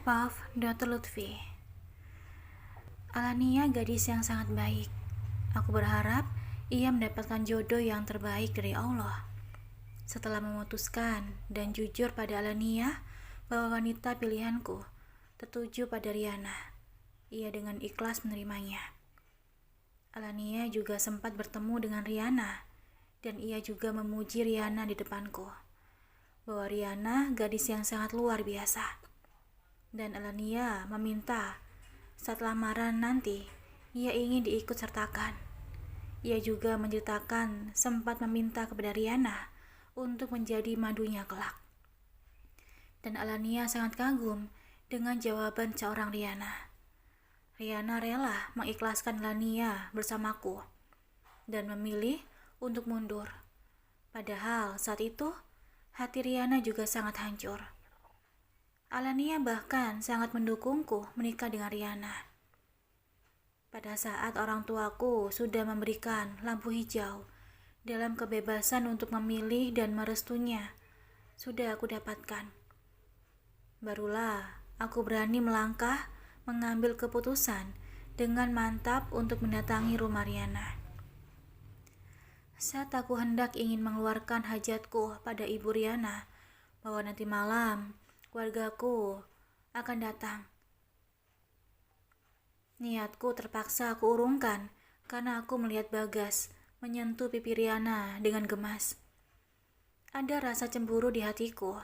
Maaf, Dr. Lutfi. Alania gadis yang sangat baik. Aku berharap ia mendapatkan jodoh yang terbaik dari Allah. Setelah memutuskan dan jujur pada Alania bahwa wanita pilihanku tertuju pada Riana, ia dengan ikhlas menerimanya. Alania juga sempat bertemu dengan Riana, dan ia juga memuji Riana di depanku, bahwa Riana gadis yang sangat luar biasa. Dan Alania meminta saat lamaran nanti ia ingin diikut sertakan. Ia juga menceritakan sempat meminta kepada Riana untuk menjadi madunya kelak. Dan Alania sangat kagum dengan jawaban seorang Riana. Riana rela mengikhlaskan Alania bersamaku dan memilih untuk mundur. Padahal saat itu hati Riana juga sangat hancur. Alania bahkan sangat mendukungku menikah dengan Riana. Pada saat orang tuaku sudah memberikan lampu hijau dalam kebebasan untuk memilih dan merestunya, sudah aku dapatkan. Barulah aku berani melangkah mengambil keputusan dengan mantap untuk mendatangi rumah Riana. Saat aku hendak ingin mengeluarkan hajatku pada ibu Riana bahwa nanti malam keluargaku akan datang. Niatku terpaksa aku urungkan karena aku melihat Bagas menyentuh pipi Riana dengan gemas. Ada rasa cemburu di hatiku,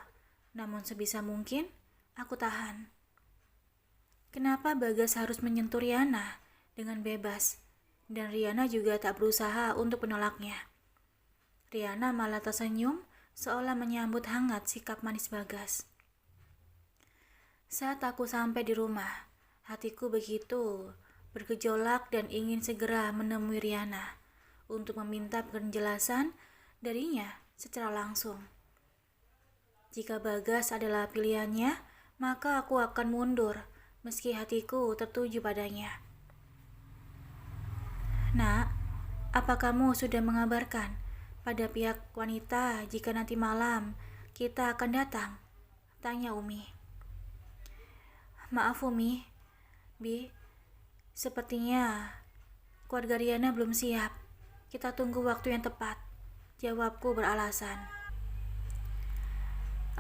namun sebisa mungkin aku tahan. Kenapa Bagas harus menyentuh Riana dengan bebas, dan Riana juga tak berusaha untuk menolaknya. Riana malah tersenyum seolah menyambut hangat sikap manis Bagas. Saat aku sampai di rumah, hatiku begitu bergejolak dan ingin segera menemui Riana untuk meminta penjelasan darinya secara langsung. Jika Bagas adalah pilihannya, maka aku akan mundur meski hatiku tertuju padanya. Nak, apa kamu sudah mengabarkan pada pihak wanita jika nanti malam kita akan datang? Tanya Umi. Maaf Umi, Bi, sepertinya keluarga Riana belum siap. Kita tunggu waktu yang tepat, jawabku beralasan.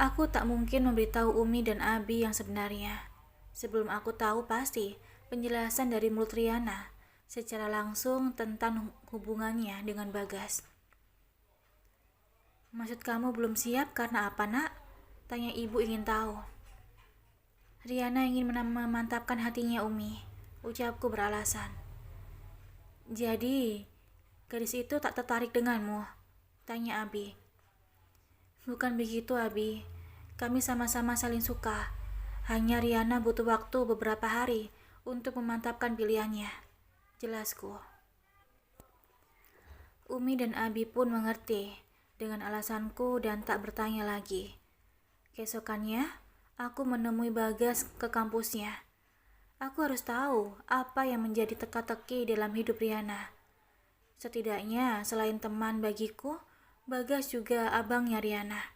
Aku tak mungkin memberitahu Umi dan Abi yang sebenarnya. Sebelum aku tahu pasti penjelasan dari mulut Riana secara langsung tentang hubungannya dengan Bagas. Maksud kamu belum siap karena apa, Nak? Tanya ibu ingin tahu. Riana ingin memantapkan hatinya Umi, ucapku beralasan. Jadi, gadis itu tak tertarik denganmu? Tanya Abi. Bukan begitu Abi, kami sama-sama saling suka. Hanya Riana butuh waktu beberapa hari untuk memantapkan pilihannya, jelasku. Umi dan Abi pun mengerti dengan alasanku dan tak bertanya lagi. Keesokannya, aku menemui Bagas ke kampusnya. Aku harus tahu apa yang menjadi teka-teki dalam hidup Riana. Setidaknya selain teman bagiku, Bagas juga abangnya Riana.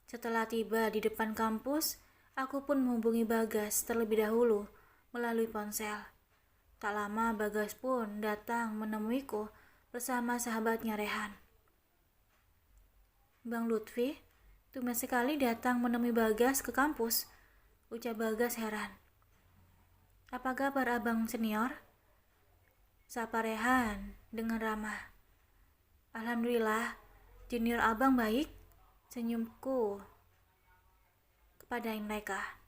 Setelah tiba di depan kampus, aku pun menghubungi Bagas terlebih dahulu melalui ponsel. Tak lama Bagas pun datang menemuiku bersama sahabatnya Rehan. Bang Lutfi, tumben sekali datang menemui Bagas ke kampus, ucap Bagas heran. Apa kabar abang senior? Sapa Rehan dengan ramah. Alhamdulillah, junior abang baik, senyumku kepada mereka.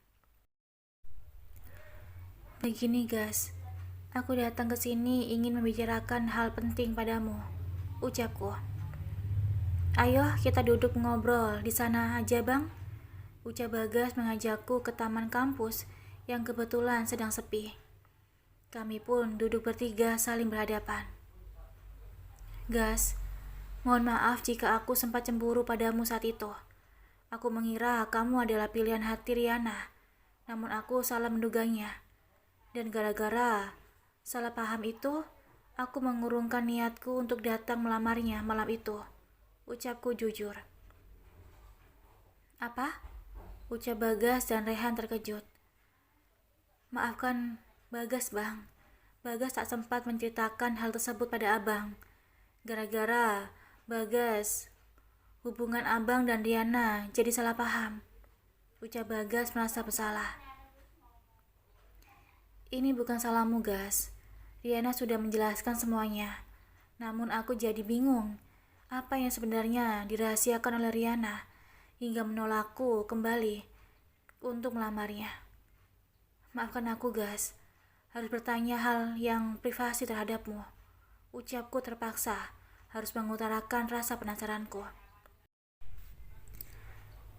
Begini Gas, aku datang ke sini ingin membicarakan hal penting padamu, ucapku. Ayo kita duduk ngobrol di sana aja bang, ucap Bagas mengajakku ke taman kampus yang kebetulan sedang sepi. Kami pun duduk bertiga saling berhadapan. Gas, mohon maaf jika aku sempat cemburu padamu saat itu. Aku mengira kamu adalah pilihan hati Riana, namun aku salah menduganya. Dan gara-gara salah paham itu, aku mengurungkan niatku untuk datang melamarnya malam itu, ucapku jujur. Apa? Ucap Bagas dan Rehan terkejut. Maafkan Bagas, Bang. Bagas tak sempat menceritakan hal tersebut pada Abang. Gara-gara Bagas, hubungan Abang dan Riana jadi salah paham. Ucap Bagas merasa bersalah. Ini bukan salahmu, Gas. Riana sudah menjelaskan semuanya. Namun aku jadi bingung. Apa yang sebenarnya dirahasiakan oleh Riana hingga menolakku kembali untuk melamarnya. Maafkan aku, Gas. Harus bertanya hal yang privasi terhadapmu. Ucapku terpaksa harus mengutarakan rasa penasaranku.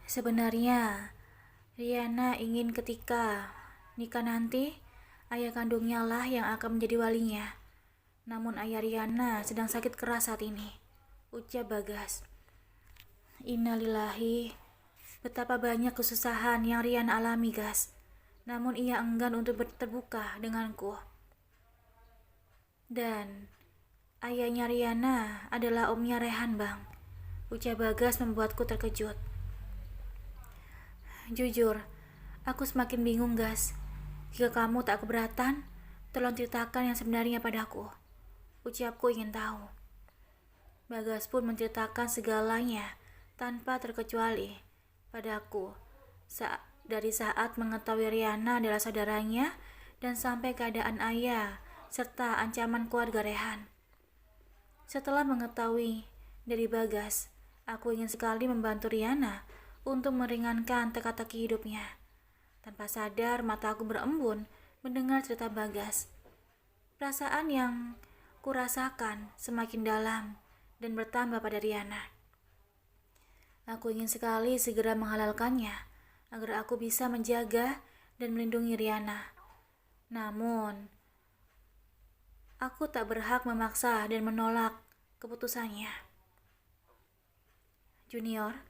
Sebenarnya, Riana ingin ketika nikah nanti, ayah kandungnya lah yang akan menjadi walinya. Namun ayah Riana sedang sakit keras saat ini. Ucap Bagas. Innalillahi. Betapa banyak kesusahan yang Riana alami, Gas. Namun ia enggan untuk terbuka denganku. Dan ayahnya Riana adalah omnya Rehan, Bang. Ucap Bagas membuatku terkejut. Jujur, aku semakin bingung, Gas. Jika kamu tak keberatan, tolong ceritakan yang sebenarnya padaku. Ucapku ingin tahu. Bagas pun menceritakan segalanya tanpa terkecuali padaku. Dari saat mengetahui Riana adalah saudaranya dan sampai keadaan ayah serta ancaman keluarga Rehan. Setelah mengetahui dari Bagas, aku ingin sekali membantu Riana untuk meringankan teka-teki hidupnya. Tanpa sadar mataku berembun mendengar cerita Bagas. Perasaan yang kurasakan semakin dalam dan bertambah pada Riana. Aku ingin sekali segera menghalalkannya agar aku bisa menjaga dan melindungi Riana. Namun, aku tak berhak memaksa dan menolak keputusannya. Junior,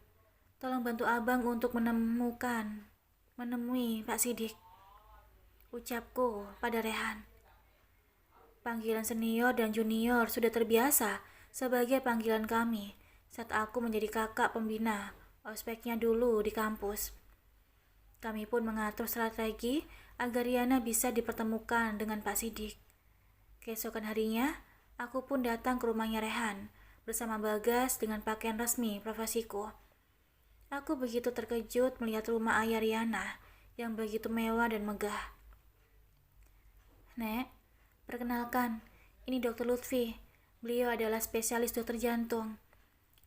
tolong bantu Abang untuk menemui Pak Sidik. Ucapku pada Rehan. Panggilan senior dan junior sudah terbiasa sebagai panggilan kami saat aku menjadi kakak pembina ospeknya dulu di kampus. Kami pun mengatur strategi agar Riana bisa dipertemukan dengan Pak Sidik. Keesokan harinya, aku pun datang ke rumahnya Rehan bersama Bagas dengan pakaian resmi profesiku. Aku begitu terkejut melihat rumah ayah Riana yang begitu mewah dan megah. Nek, perkenalkan, ini Dr. Lutfi. Beliau adalah spesialis dokter jantung.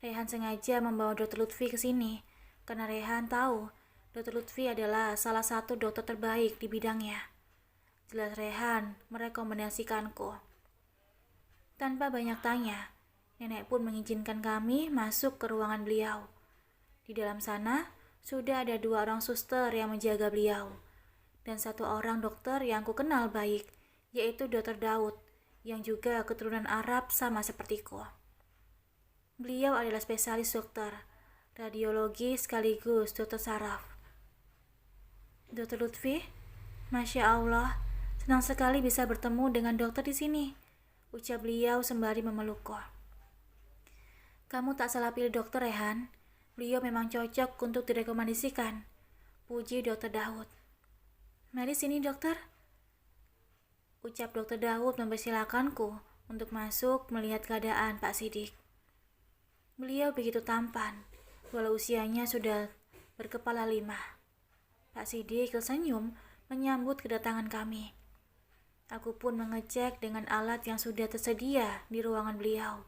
Rehan sengaja membawa Dr. Lutfi ke sini karena Rehan tahu Dr. Lutfi adalah salah satu dokter terbaik di bidangnya. Jelas Rehan merekomendasikanku. Tanpa banyak tanya, nenek pun mengizinkan kami masuk ke ruangan beliau. Di dalam sana, sudah ada 2 orang suster yang menjaga beliau. Dan 1 orang dokter yang ku kenal baik, yaitu Dr. Daud, yang juga keturunan Arab sama sepertiku. Beliau adalah spesialis dokter, radiologi sekaligus dokter saraf. Dr. Lutfi, Masya Allah, senang sekali bisa bertemu dengan dokter di sini, ucap beliau sembari memelukku. Kamu tak salah pilih dokter, Rehan. Beliau memang cocok untuk direkomendasikan, puji Dr. Daud. Mari sini, dokter. Ucap Dr. Daud mempersilakanku untuk masuk melihat keadaan Pak Sidik. Beliau begitu tampan, walau usianya sudah berkepala 5. Pak Sidik tersenyum menyambut kedatangan kami. Aku pun mengecek dengan alat yang sudah tersedia di ruangan beliau.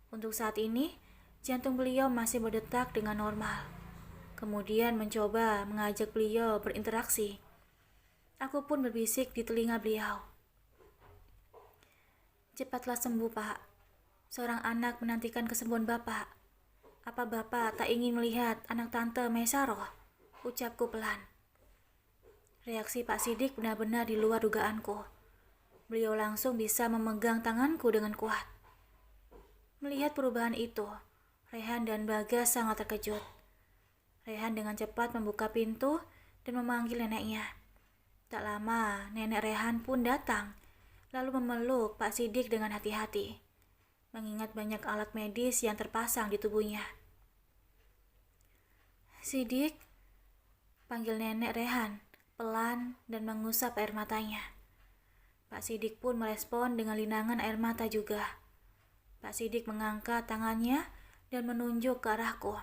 Untuk saat ini, jantung beliau masih berdetak dengan normal. Kemudian mencoba mengajak beliau berinteraksi. Aku pun berbisik di telinga beliau. Cepatlah sembuh, Pak. Seorang anak menantikan kesembuhan Bapak. Apa Bapak tak ingin melihat anak Tante Mesaroh? Ucapku pelan. Reaksi Pak Sidik benar-benar di luar dugaanku. Beliau langsung bisa memegang tanganku dengan kuat. Melihat perubahan itu, Rehan dan Bagas sangat terkejut. Rehan dengan cepat membuka pintu dan memanggil neneknya. Tak lama, nenek Rehan pun datang, lalu memeluk Pak Sidik dengan hati-hati, mengingat banyak alat medis yang terpasang di tubuhnya. Sidik, panggil nenek Rehan, pelan dan mengusap air matanya. Pak Sidik pun merespon dengan linangan air mata juga. Pak Sidik mengangkat tangannya dan menunjuk ke arahku.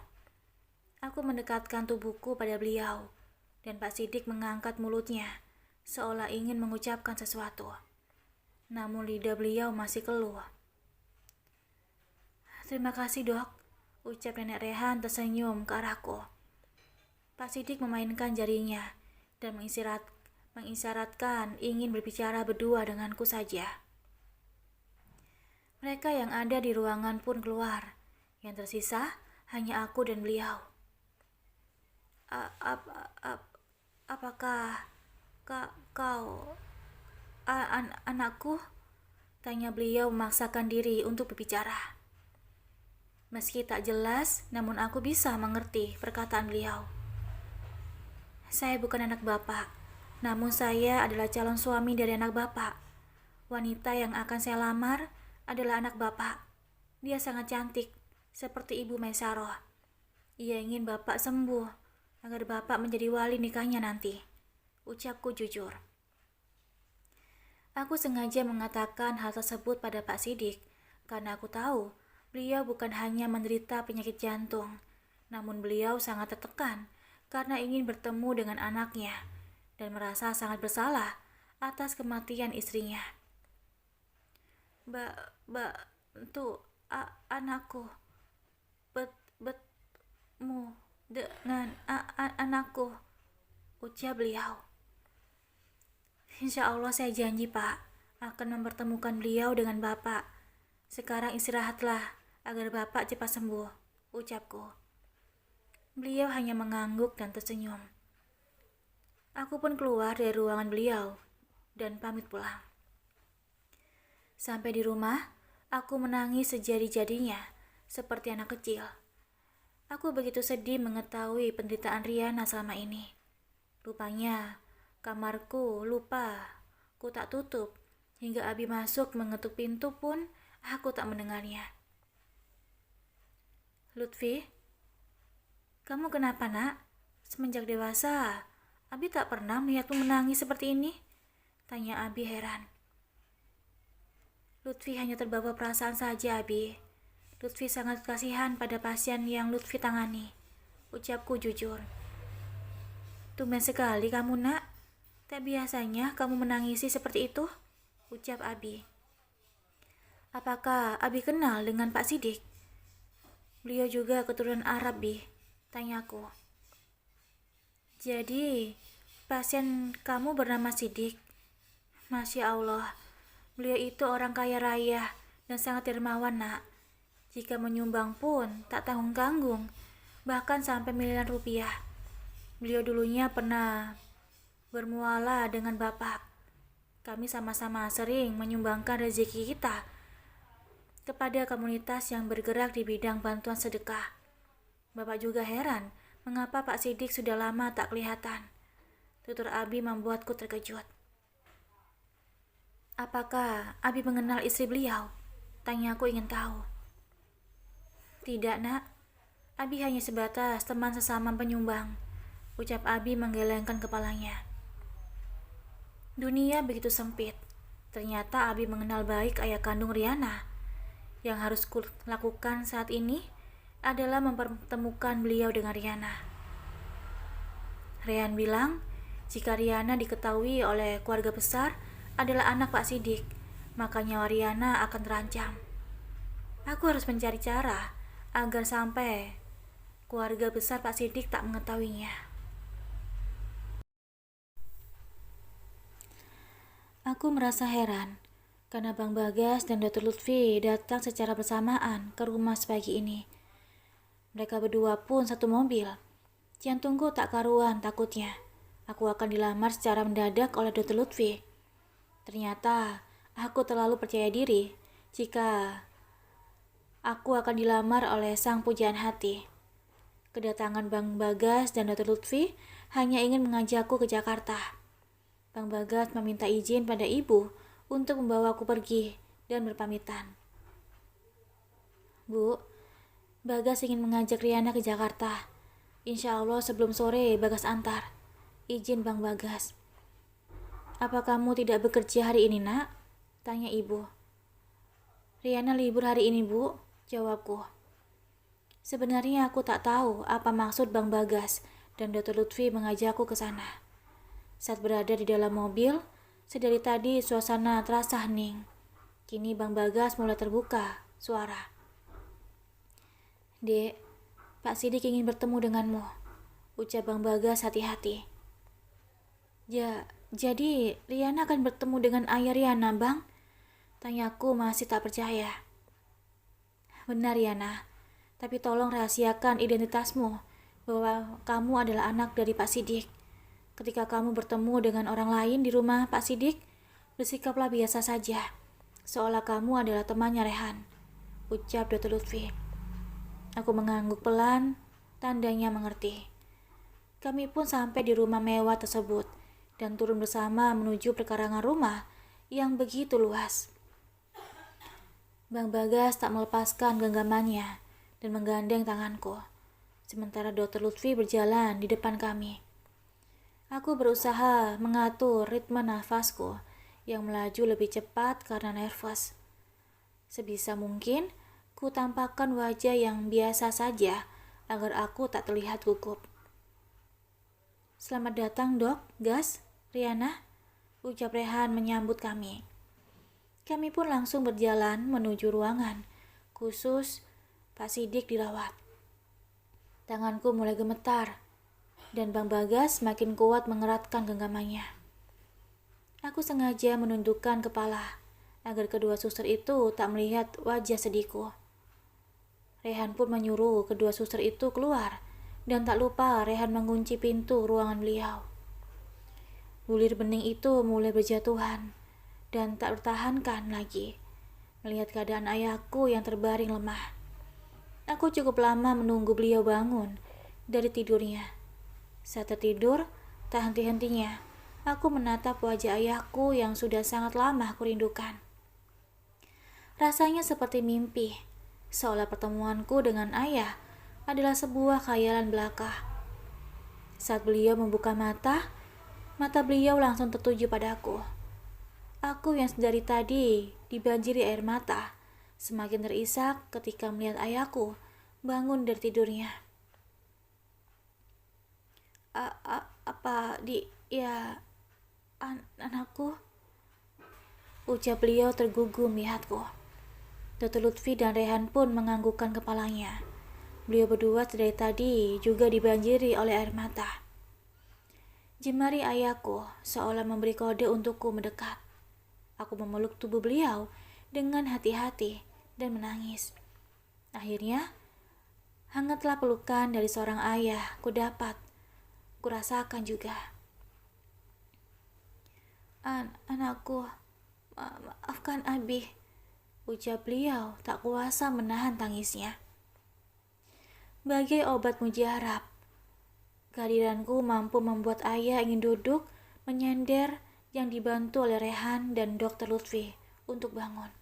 Aku mendekatkan tubuhku pada beliau, dan Pak Sidik mengangkat mulutnya, seolah ingin mengucapkan sesuatu. Namun lidah beliau masih keluh. "Terima kasih, Dok," ucap Nenek Rehan tersenyum ke arahku. Pak Sidik memainkan jarinya dan mengisyaratkan ingin berbicara berdua denganku saja. Mereka yang ada di ruangan pun keluar. Yang tersisa hanya aku dan beliau. Apakah kau anakku?" tanya beliau memaksakan diri untuk berbicara. Meski tak jelas, namun aku bisa mengerti perkataan beliau. "Saya bukan anak Bapak, namun saya adalah calon suami dari anak Bapak. Wanita yang akan saya lamar adalah anak Bapak. Dia sangat cantik, seperti Ibu Maisaroh. Ia ingin Bapak sembuh, agar Bapak menjadi wali nikahnya nanti," ucapku jujur. Aku sengaja mengatakan hal tersebut pada Pak Sidik, karena aku tahu beliau bukan hanya menderita penyakit jantung, namun beliau sangat tertekan karena ingin bertemu dengan anaknya dan merasa sangat bersalah atas kematian istrinya. Bantu anakku, betmu dengan anakku," ucap beliau. "Insya Allah saya janji, Pak, akan mempertemukan beliau dengan Bapak. Sekarang istirahatlah agar Bapak cepat sembuh," ucapku. Beliau hanya mengangguk dan tersenyum. Aku pun keluar dari ruangan beliau dan pamit pulang. Sampai di rumah, aku menangis sejadi-jadinya seperti anak kecil. Aku begitu sedih mengetahui penderitaan Riana selama ini. Rupanya kamarku lupa ku tak tutup, hingga Abi masuk mengetuk pintu pun aku tak mendengarnya. "Lutfi, kamu kenapa, Nak? Semenjak dewasa, Abi tak pernah melihatmu menangis seperti ini," tanya Abi heran. "Lutfi hanya terbawa perasaan saja, Abi. Lutfi sangat kasihan pada pasien yang Lutfi tangani," ucapku jujur. "Tumben sekali kamu, Nak. Tak biasanya kamu menangisi seperti itu," ucap Abi. "Apakah Abi kenal dengan Pak Sidik?" "Beliau juga keturunan Arab, Bi," tanyaku. "Jadi, pasien kamu bernama Sidik? Masya Allah, beliau itu orang kaya raya dan sangat dermawan, Nak. Jika menyumbang pun tak tanggung-tanggung, bahkan sampai miliaran rupiah. Beliau dulunya pernah bermuala dengan Bapak. Kami sama-sama sering menyumbangkan rezeki kita kepada komunitas yang bergerak di bidang bantuan sedekah. Bapak juga heran mengapa Pak Sidik sudah lama tak kelihatan." Tutur Abi membuatku terkejut. "Apakah Abi mengenal istri beliau?" tanyaku ingin tahu. "Tidak, Nak. Abi hanya sebatas teman sesama penyumbang," ucap Abi menggelengkan kepalanya. Dunia begitu sempit. Ternyata Abi mengenal baik ayah kandung Riana. Yang harus kulakukan saat ini adalah mempertemukan beliau dengan Riana. Rehan bilang, jika Riana diketahui oleh keluarga besar adalah anak Pak Sidik, maka nyawa Riana akan terancam. Aku harus mencari cara agar sampai keluarga besar Pak Sidik tak mengetahuinya. Aku merasa heran karena Bang Bagas dan Dr. Lutfi datang secara bersamaan ke rumah sepagi ini. Mereka berdua pun satu mobil. Jantungku tak karuan takutnya aku akan dilamar secara mendadak oleh Dr. Lutfi. Ternyata aku terlalu percaya diri jika aku akan dilamar oleh sang pujaan hati. Kedatangan Bang Bagas dan Dr. Lutfi hanya ingin mengajakku ke Jakarta. Bang Bagas meminta izin pada ibu untuk membawaku pergi dan berpamitan. "Bu, Bagas ingin mengajak Riana ke Jakarta. Insya Allah sebelum sore Bagas antar," Izin Bang Bagas. Apa kamu tidak bekerja hari ini, Nak? Tanya ibu. Riana libur hari ini, Bu, jawabku. Sebenarnya aku tak tahu apa maksud Bang Bagas dan Dr. Lutfi mengajakku ke sana. Saat berada di dalam mobil, sedari tadi suasana terasa hening. Kini Bang Bagas mulai terbuka suara. Dek, Pak Sidik ingin bertemu denganmu, ucap Bang Bagas hati-hati. Jadi Riana akan bertemu dengan ayah Riana, Bang? Tanyaku masih tak percaya. Benar, Riana. Tapi tolong rahasiakan identitasmu, bahwa kamu adalah anak dari Pak Sidik. Ketika kamu bertemu dengan orang lain di rumah Pak Sidik, bersikaplah biasa saja, seolah kamu adalah temannya Rehan, ucap Dr. Lutfi. Aku mengangguk pelan, tandanya mengerti. Kami pun sampai di rumah mewah tersebut, dan turun bersama menuju perkarangan rumah yang begitu luas. Bang Bagas tak melepaskan genggamannya dan menggandeng tanganku, sementara Dr. Lutfi berjalan di depan kami. Aku berusaha mengatur ritme nafasku yang melaju lebih cepat karena nervous. Sebisa mungkin, ku tampakkan wajah yang biasa saja agar aku tak terlihat gugup. Selamat datang, Dok, Gas, Riana, ucap Rehan menyambut kami. Kami pun langsung berjalan menuju ruangan khusus Pak Sidik dirawat. Tanganku mulai gemetar, dan Bang Bagas makin kuat mengeratkan genggamannya. Aku sengaja menundukkan kepala, agar kedua suster itu tak melihat wajah sedihku. Rehan pun menyuruh kedua suster itu keluar, dan tak lupa Rehan mengunci pintu ruangan beliau. Bulir bening itu mulai berjatuhan, dan tak bertahankan lagi, melihat keadaan ayahku yang terbaring lemah. Aku cukup lama menunggu beliau bangun dari tidurnya. Saat tertidur, tak henti-hentinya, aku menatap wajah ayahku yang sudah sangat lama aku rindukan. Rasanya seperti mimpi, seolah pertemuanku dengan ayah adalah sebuah khayalan belaka. Saat beliau membuka mata beliau langsung tertuju padaku. Aku yang dari tadi dibanjiri air mata, semakin terisak ketika melihat ayahku bangun dari tidurnya. Anakku? Ucap beliau tergugum melihatku. Dr. Lutfi dan Rehan pun menganggukkan kepalanya. Beliau berdua dari tadi juga dibanjiri oleh air mata. Jemari ayahku seolah memberi kode untukku mendekat. Aku memeluk tubuh beliau dengan hati-hati dan menangis. Akhirnya, hangatlah pelukan dari seorang ayah kurasakan juga. Anakku, maafkan Abi, ucap beliau tak kuasa menahan tangisnya. Bagai obat mujarab, kehadiranku mampu membuat ayah ingin duduk menyender yang dibantu oleh Rehan dan Dr. Lutfi untuk bangun.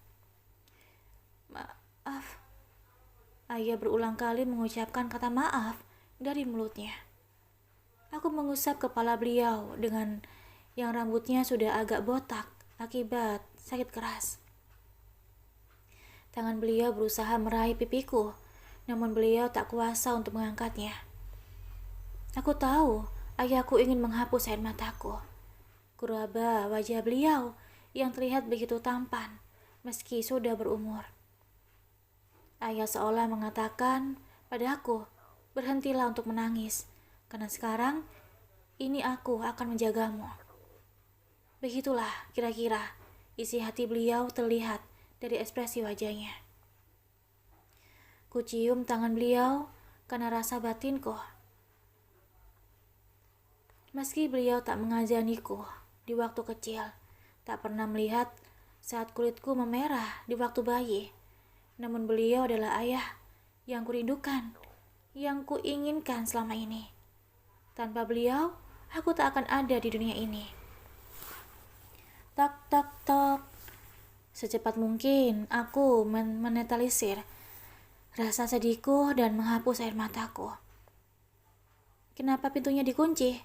Maaf. Ayah berulang kali mengucapkan kata maaf dari mulutnya. Aku mengusap kepala beliau dengan yang rambutnya sudah agak botak akibat sakit keras. Tangan beliau berusaha meraih pipiku, namun beliau tak kuasa untuk mengangkatnya. Aku tahu ayahku ingin menghapus air mataku. Kuraba wajah beliau yang terlihat begitu tampan meski sudah berumur. Ayah seolah mengatakan padaku, berhentilah untuk menangis, karena sekarang ini aku akan menjagamu. Begitulah kira-kira isi hati beliau terlihat dari ekspresi wajahnya. Ku cium tangan beliau karena rasa batinku. Meski beliau tak mengajaniku di waktu kecil, tak pernah melihat saat kulitku memerah di waktu bayi, namun beliau adalah ayah yang kurindukan, yang kuinginkan selama ini. Tanpa beliau, aku tak akan ada di dunia ini. Tak, tak, tak. Secepat mungkin aku menetralisir rasa sedihku dan menghapus air mataku. Kenapa pintunya dikunci?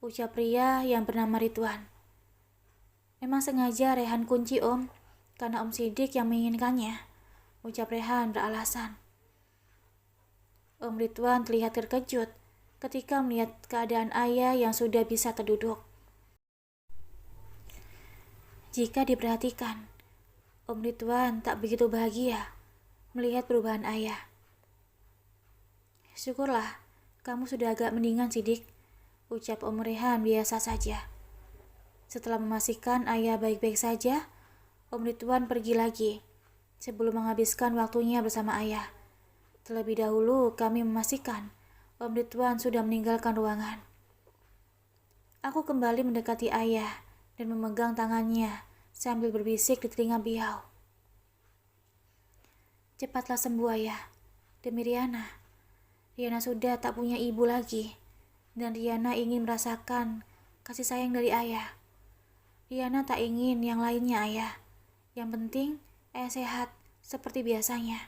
ucap pria yang bernama Ridwan. Memang sengaja Rehan kunci Om, karena Om Sidik yang menginginkannya, ucap Rehan beralasan. Om Ridwan terlihat terkejut ketika melihat keadaan ayah yang sudah bisa terduduk. Jika diperhatikan, Om Ridwan tak begitu bahagia melihat perubahan ayah. Syukurlah, kamu sudah agak mendingan Sidik, ucap Om Rehan biasa saja. Setelah memastikan ayah baik-baik saja, Om Ridwan pergi lagi sebelum menghabiskan waktunya bersama ayah. Terlebih dahulu kami memastikan Om Ridwan sudah meninggalkan ruangan. Aku kembali mendekati ayah dan memegang tangannya sambil berbisik di telinga beliau. Cepatlah sembuh ayah, demi Riana. Riana sudah tak punya ibu lagi, dan Riana ingin merasakan kasih sayang dari ayah. Riana tak ingin yang lainnya ayah. Yang penting ayah sehat seperti biasanya,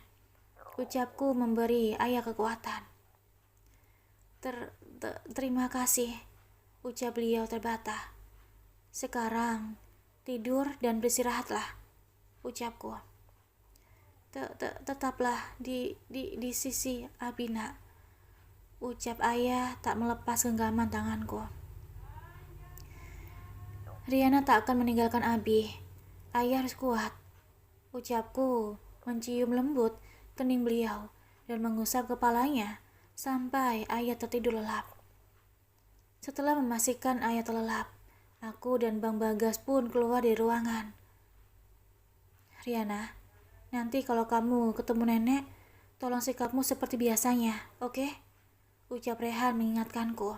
ucapku memberi ayah kekuatan. Terima kasih, ucap beliau terbata. Sekarang tidur dan beristirahatlah, ucapku. Tetaplah di sisi Abina, ucap ayah tak melepas genggaman tanganku. Riana tak akan meninggalkan Abi. Ayah harus kuat, ucapku mencium lembut kening beliau dan mengusap kepalanya sampai ayah tertidur lelap. Setelah memastikan ayah terlelap, aku dan Bang Bagas pun keluar dari ruangan. Riana, nanti kalau kamu ketemu nenek, tolong sikapmu seperti biasanya, oke? Ucap Rehan mengingatkanku.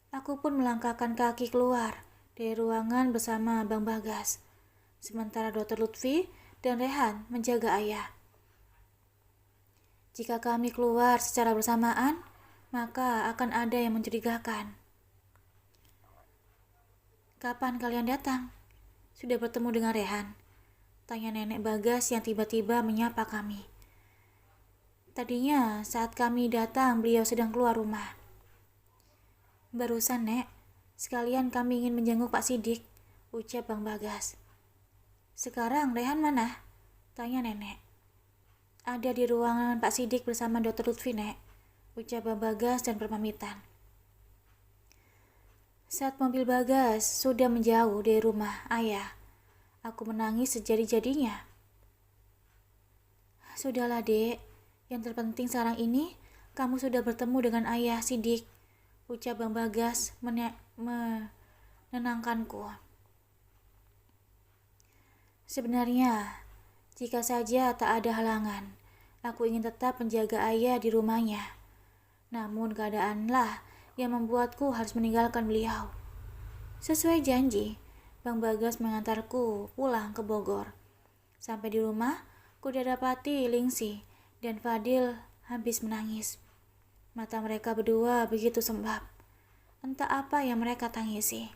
Aku pun melangkahkan kaki keluar dari ruangan bersama Bang Bagas, sementara Dr. Lutfi dan Rehan menjaga ayah. Jika kami keluar secara bersamaan, maka akan ada yang mencurigakan. Kapan kalian datang? Sudah bertemu dengan Rehan? Tanya nenek Bagas yang tiba-tiba menyapa kami. Tadinya saat kami datang beliau sedang keluar rumah. Barusan Nek, sekalian kami ingin menjenguk Pak Sidik, ucap Bang Bagas. Sekarang Rehan mana? Tanya nenek. Ada di ruangan Pak Sidik bersama Dr. Lutfi Nek, ucap Bang Bagas dan berpamitan. Saat mobil Bagas sudah menjauh dari rumah ayah, aku menangis sejadi-jadinya. Sudahlah dek, yang terpenting sekarang ini kamu sudah bertemu dengan ayah Sidik, ucap Bang Bagas menenangkanku. Sebenarnya, jika saja tak ada halangan, aku ingin tetap menjaga ayah di rumahnya. Namun keadaanlah yang membuatku harus meninggalkan beliau. Sesuai janji, Bang Bagas mengantarku pulang ke Bogor. Sampai di rumah, ku dapati Lingsi dan Fadil habis menangis. Mata mereka berdua begitu sembab. Entah apa yang mereka tangisi.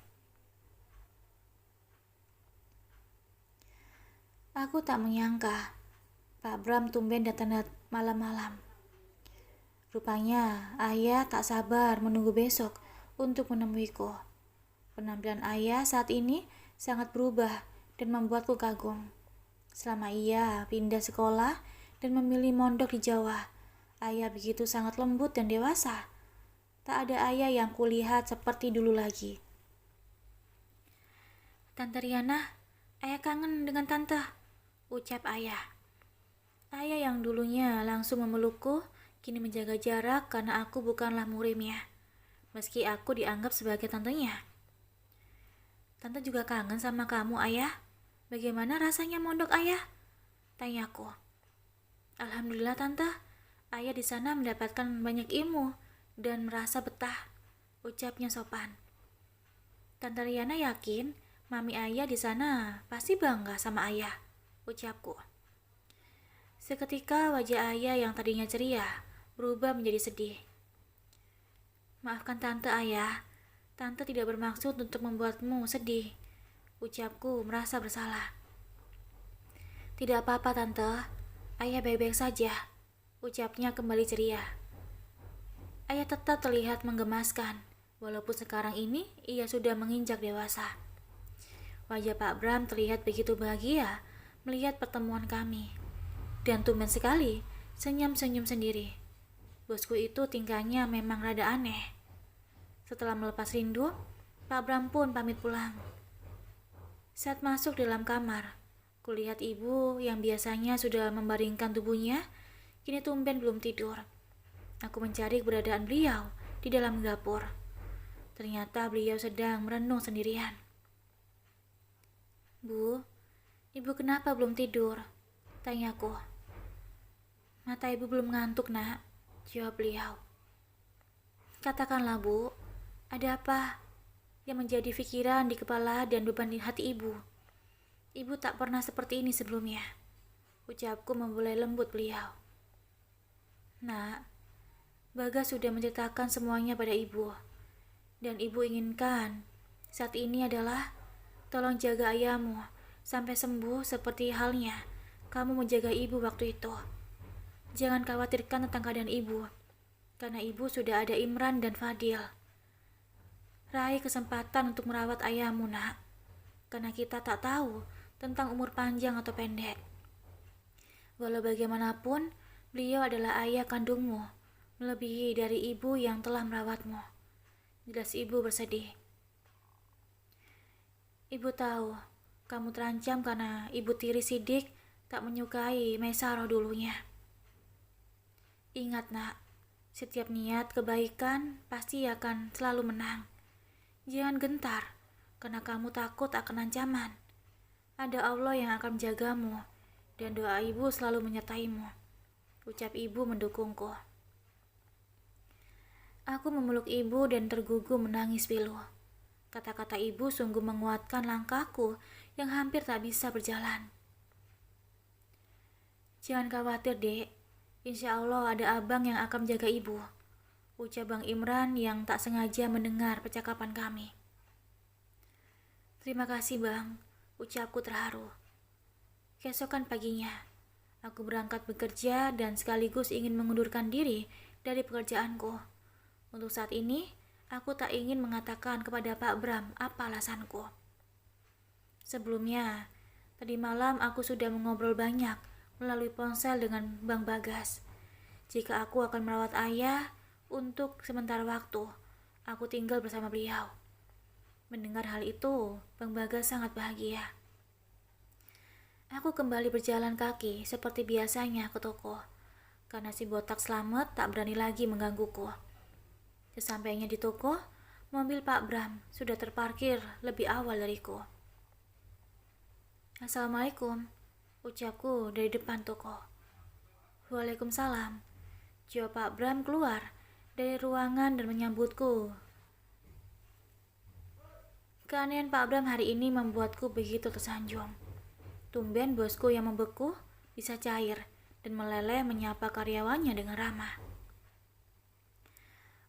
Aku tak menyangka Pak Bram tumben datang malam-malam. Rupanya ayah tak sabar menunggu besok untuk menemuiku. Penampilan ayah saat ini sangat berubah dan membuatku kagum. Selama ia pindah sekolah dan memilih mondok di Jawa, ayah begitu sangat lembut dan dewasa. Tak ada ayah yang kulihat seperti dulu lagi. Tante Riana, ayah kangen dengan tante, ucap ayah. Ayah yang dulunya langsung memelukku, kini menjaga jarak karena aku bukanlah murimnya, meski aku dianggap sebagai tantenya. Tante juga kangen sama kamu, ayah. Bagaimana rasanya mondok ayah? Tanyaku. Alhamdulillah tante, ayah di sana mendapatkan banyak ilmu dan merasa betah, ucapnya sopan. Tante Riana yakin mami ayah di sana pasti bangga sama ayah, ucapku. Seketika wajah ayah yang tadinya ceria berubah menjadi sedih. Maafkan tante ayah, tante tidak bermaksud untuk membuatmu sedih, ucapku merasa bersalah. Tidak apa-apa tante, ayah baik-baik saja, ucapnya kembali ceria. Ayah tetap terlihat menggemaskan, walaupun sekarang ini ia sudah menginjak dewasa. Wajah Pak Bram terlihat begitu bahagia melihat pertemuan kami. Dan tumben sekali, senyum-senyum sendiri. Bosku itu tingkahnya memang rada aneh. Setelah melepas rindu, Pak Bram pun pamit pulang. Saat masuk dalam kamar, kulihat ibu yang biasanya sudah membaringkan tubuhnya, kini tumben belum tidur. Aku mencari keberadaan beliau di dalam dapur. Ternyata beliau sedang merenung sendirian. "Bu, ibu kenapa belum tidur?" tanyaku. "Mata ibu belum ngantuk, nak," jawab beliau. "Katakanlah, Bu, ada apa yang menjadi pikiran di kepala dan beban di hati ibu? Ibu tak pernah seperti ini sebelumnya," ucapku membelai lembut beliau. "Nak, Bagas sudah menceritakan semuanya pada ibu, dan ibu inginkan saat ini adalah tolong jaga ayahmu sampai sembuh seperti halnya kamu menjaga ibu waktu itu. Jangan khawatirkan tentang keadaan ibu, karena ibu sudah ada Imran dan Fadil. Raih kesempatan untuk merawat ayahmu, nak, karena kita tak tahu tentang umur panjang atau pendek. Walau bagaimanapun, beliau adalah ayah kandungmu, melebihi dari ibu yang telah merawatmu." Jelas ibu bersedih. "Ibu tahu, kamu terancam karena ibu tiri Sidik tak menyukai Maisarah dulunya. Ingat, nak, setiap niat kebaikan pasti akan selalu menang. Jangan gentar, karena kamu takut akan ancaman. Ada Allah yang akan menjagamu, dan doa ibu selalu menyertaimu," ucap ibu mendukungku. Aku memeluk ibu dan tergugum menangis pilu. Kata-kata ibu sungguh menguatkan langkahku yang hampir tak bisa berjalan. "Jangan khawatir, Dek. Insya Allah ada abang yang akan menjaga ibu," ucap Bang Imran yang tak sengaja mendengar percakapan kami. "Terima kasih, Bang," ucapku terharu. Keesokan paginya, aku berangkat bekerja dan sekaligus ingin mengundurkan diri dari pekerjaanku. Untuk saat ini, aku tak ingin mengatakan kepada Pak Bram apa alasanku. Sebelumnya, tadi malam aku sudah mengobrol banyak melalui ponsel dengan Bang Bagas. Jika aku akan merawat ayah untuk sementara waktu, aku tinggal bersama beliau. Mendengar hal itu, Bang Bagas sangat bahagia. Aku kembali berjalan kaki seperti biasanya ke toko, karena si botak Slamet tak berani lagi menggangguku. Sesampainya di toko, mobil Pak Bram sudah terparkir lebih awal dariku. "Assalamualaikum," ucapku dari depan toko. "Waalaikumsalam," jawab Pak Bram keluar dari ruangan dan menyambutku. Keanehan Pak Bram hari ini membuatku begitu tersanjung. Tumben bosku yang membeku bisa cair dan meleleh menyapa karyawannya dengan ramah.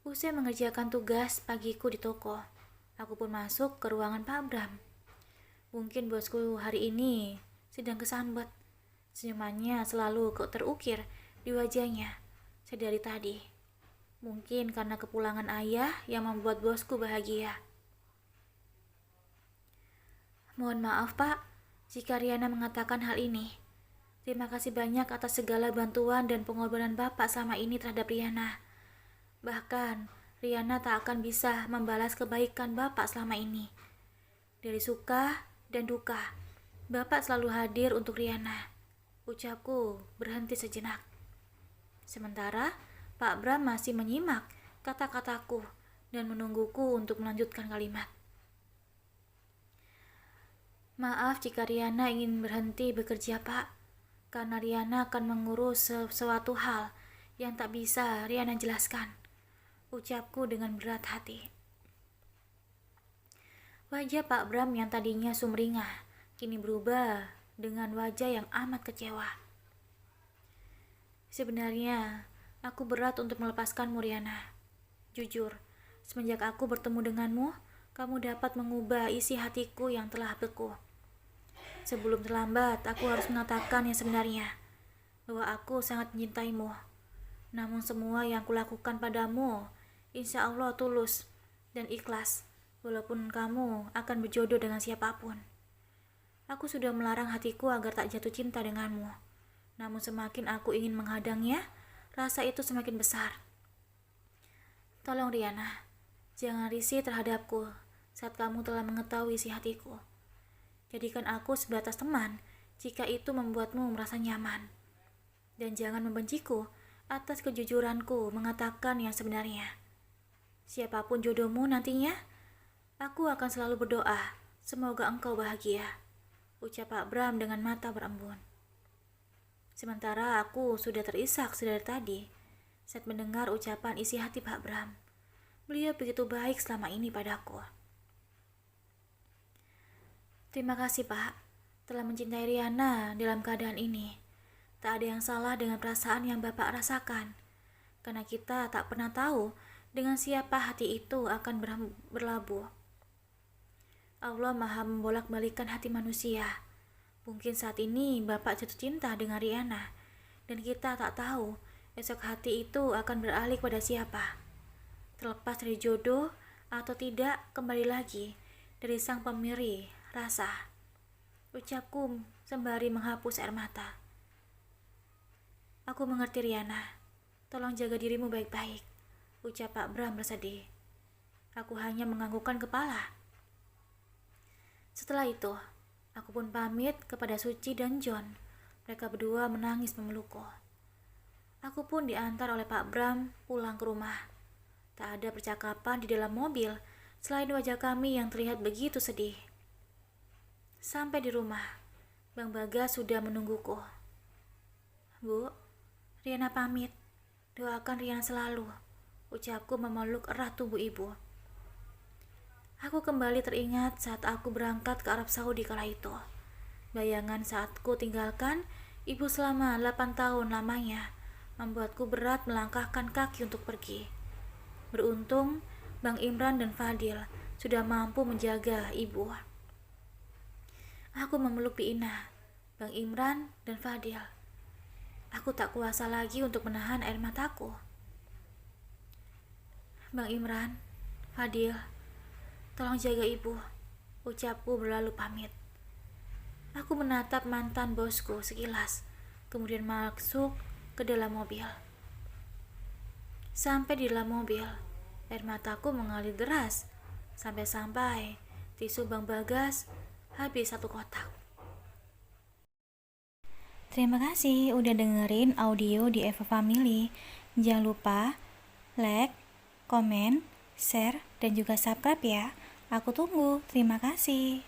Usai mengerjakan tugas pagiku di toko, aku pun masuk ke ruangan Pak Bram. Mungkin bosku hari ini sedang kesambet. Senyumannya selalu terukir di wajahnya sedari tadi. Mungkin karena kepulangan ayah yang membuat bosku bahagia. "Mohon maaf, Pak, jika Riana mengatakan hal ini. Terima kasih banyak atas segala bantuan dan pengorbanan Bapak selama ini terhadap Riana. Bahkan, Riana tak akan bisa membalas kebaikan Bapak selama ini. Dari suka dan duka, Bapak selalu hadir untuk Riana," ucapku berhenti sejenak. Sementara, Pak Bram masih menyimak kata-kataku dan menungguku untuk melanjutkan kalimat. "Maaf jika Riana ingin berhenti bekerja, Pak, karena Riana akan mengurus sesuatu hal yang tak bisa Riana jelaskan," ucapku dengan berat hati. Wajah Pak Bram yang tadinya sumringah kini berubah dengan wajah yang amat kecewa. "Sebenarnya, aku berat untuk melepaskanmu, Riana. Jujur, semenjak aku bertemu denganmu, kamu dapat mengubah isi hatiku yang telah beku. Sebelum terlambat, aku harus mengatakan yang sebenarnya, bahwa aku sangat mencintaimu. Namun semua yang kulakukan padamu, insya Allah tulus, dan ikhlas, walaupun kamu akan berjodoh dengan siapapun. Aku sudah melarang hatiku agar tak jatuh cinta denganmu. Namun semakin aku ingin menghadangnya, rasa itu semakin besar. Tolong Riana, jangan risih terhadapku saat kamu telah mengetahui isi hatiku. Jadikan aku sebatas teman jika itu membuatmu merasa nyaman. Dan jangan membenciku atas kejujuranku mengatakan yang sebenarnya. Siapapun jodohmu nantinya, aku akan selalu berdoa, semoga engkau bahagia, ucap Pak Bram dengan mata berembun. Sementara aku sudah terisak sedari tadi saat mendengar ucapan isi hati Pak Bram. Beliau begitu baik selama ini padaku. Terima kasih Pak, telah mencintai Riana dalam keadaan ini. Tak ada yang salah dengan perasaan yang Bapak rasakan, karena kita tak pernah tahu dengan siapa hati itu akan berlabuh. Allah Maha membolak-balikkan hati manusia. Mungkin saat ini Bapak jatuh cinta dengan Riana, dan kita tak tahu esok hati itu akan beralih pada siapa. Terlepas dari jodoh atau tidak, kembali lagi dari sang pemilih rasa, ucapku sembari menghapus air mata. Aku mengerti Riana, tolong jaga dirimu baik-baik, ucap Pak Bram bersedih. Aku hanya menganggukkan kepala. Setelah itu, aku pun pamit kepada Suci dan John. Mereka berdua menangis memelukku. Aku pun diantar oleh Pak Bram pulang ke rumah. Tak ada percakapan di dalam mobil selain wajah kami yang terlihat begitu sedih. Sampai di rumah, Bang Bagas sudah menungguku. Bu, Riana pamit. Doakan Riana selalu, ucapku memeluk erat tubuh ibu. Aku kembali teringat saat aku berangkat ke Arab Saudi kala itu. Bayangan saatku tinggalkan ibu selama 8 tahun lamanya membuatku berat melangkahkan kaki untuk pergi. Beruntung, Bang Imran dan Fadil sudah mampu menjaga ibu. Aku memeluk Ina, Bang Imran dan Fadil. Aku tak kuasa lagi untuk menahan air mataku. Bang Imran, Fadil, tolong jaga ibu, ucapku berlalu pamit. Aku menatap mantan bosku sekilas, kemudian masuk ke dalam mobil. Sampai di dalam mobil, air mataku mengalir deras, sampai-sampai tisu Bang Bagas habis 1 kotak. Terima kasih udah dengerin audio di Eva Family. Jangan lupa like, komen, share, dan juga subscribe ya. Aku tunggu. Terima kasih.